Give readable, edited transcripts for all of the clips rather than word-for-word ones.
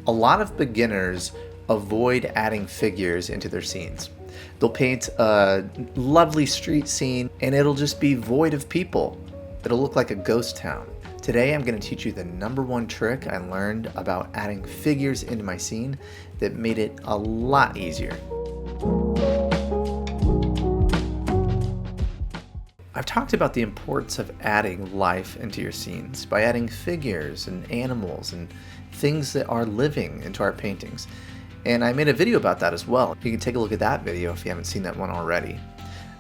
A lot of beginners avoid adding figures into their scenes. They'll paint a lovely street scene and it'll just be void of people. It'll look like a ghost town. Today I'm going to teach you the #1 trick I learned about adding figures into my scene that made it a lot easier. I've talked about the importance of adding life into your scenes by adding figures and animals and things that are living into our paintings. And I made a video about that as well. You can take a look at that video if you haven't seen that one already.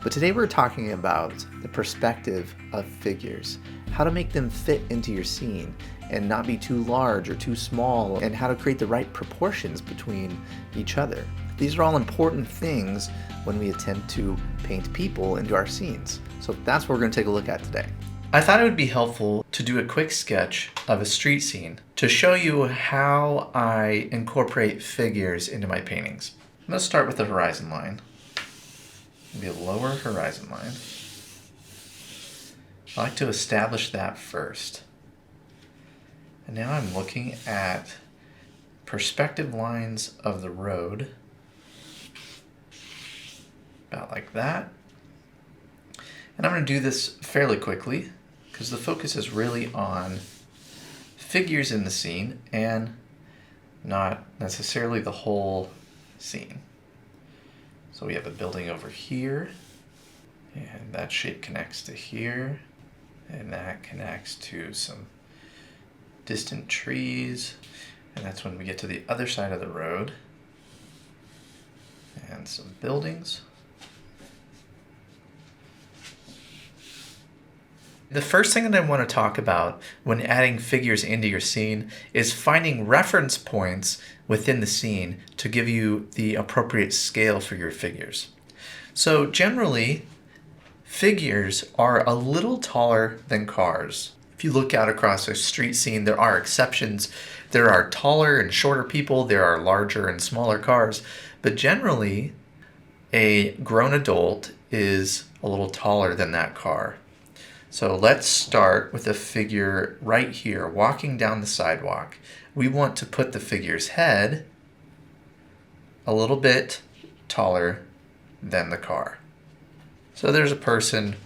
But today we're talking about the perspective of figures, how to make them fit into your scene and not be too large or too small, and how to create the right proportions between each other. These are all important things when we attempt to paint people into our scenes. So that's what we're going to take a look at today. I thought it would be helpful to do a quick sketch of a street scene to show you how I incorporate figures into my paintings. I'm going to start with the horizon line. Maybe a lower horizon line. I like to establish that first. And now I'm looking at perspective lines of the road. About like that. And I'm going to do this fairly quickly because the focus is really on figures in the scene and not necessarily the whole scene. So we have a building over here, and that shape connects to here, and that connects to some distant trees, and that's when we get to the other side of the road, and some buildings. The first thing that I want to talk about when adding figures into your scene is finding reference points within the scene to give you the appropriate scale for your figures. So generally, figures are a little taller than cars. If you look out across a street scene, there are exceptions. There are taller and shorter people, there are larger and smaller cars, but generally, a grown adult is a little taller than that car. So let's start with a figure right here, walking down the sidewalk. We want to put the figure's head a little bit taller than the car. So there's a person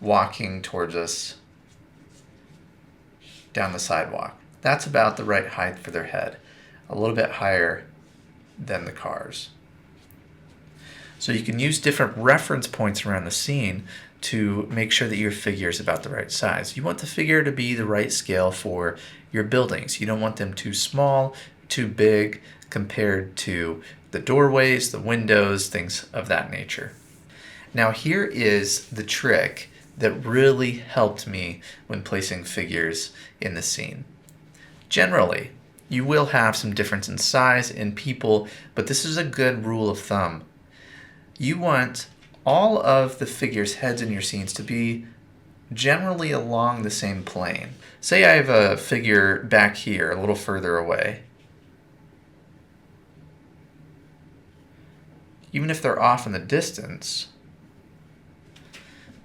walking towards us down the sidewalk. That's about the right height for their head, a little bit higher than the cars. So you can use different reference points around the scene to make sure that your figure is about the right size. You want the figure to be the right scale for your buildings. You don't want them too small, too big compared to the doorways, the windows, things of that nature. Now here is the trick that really helped me when placing figures in the scene. Generally, you will have some difference in size in people, but this is a good rule of thumb. You want all of the figures' heads in your scenes to be generally along the same plane. Say I have a figure back here, a little further away. Even if they're off in the distance,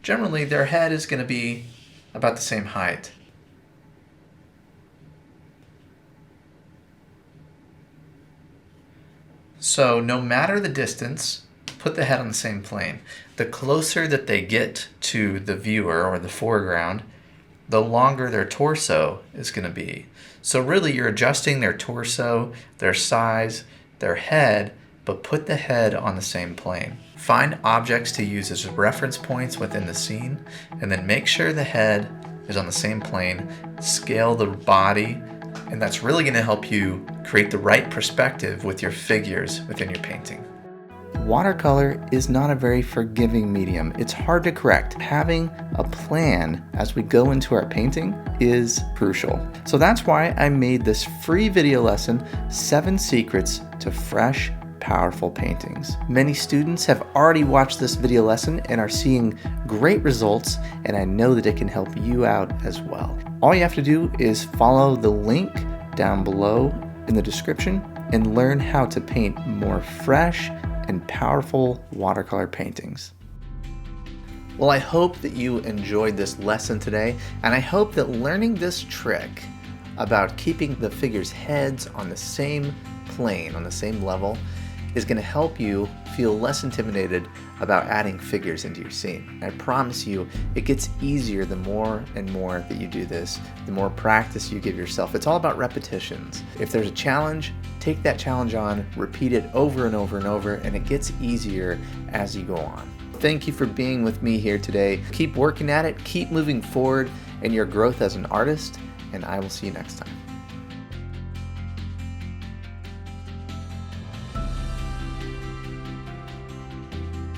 generally their head is going to be about the same height. So no matter the distance, put the head on the same plane. The closer that they get to the viewer or the foreground, the longer their torso is going to be. So really you're adjusting their torso, their size, their head, but put the head on the same plane. Find objects to use as reference points within the scene, and then make sure the head is on the same plane. Scale the body, and that's really going to help you create the right perspective with your figures within your painting. Watercolor is not a very forgiving medium. It's hard to correct. Having a plan as we go into our painting is crucial. So that's why I made this free video lesson, 7 Secrets to Fresh, Powerful Paintings. Many students have already watched this video lesson and are seeing great results, and I know that it can help you out as well. All you have to do is follow the link down below in the description and learn how to paint more fresh and powerful watercolor paintings. Well, I hope that you enjoyed this lesson today, and I hope that learning this trick about keeping the figures' heads on the same plane, on the same level, is going to help you feel less intimidated about adding figures into your scene. I promise you, it gets easier the more and more that you do this, the more practice you give yourself. It's all about repetitions. If there's a challenge, take that challenge on, repeat it over and over and over, and it gets easier as you go on. Thank you for being with me here today. Keep working at it, keep moving forward in your growth as an artist, and I will see you next time.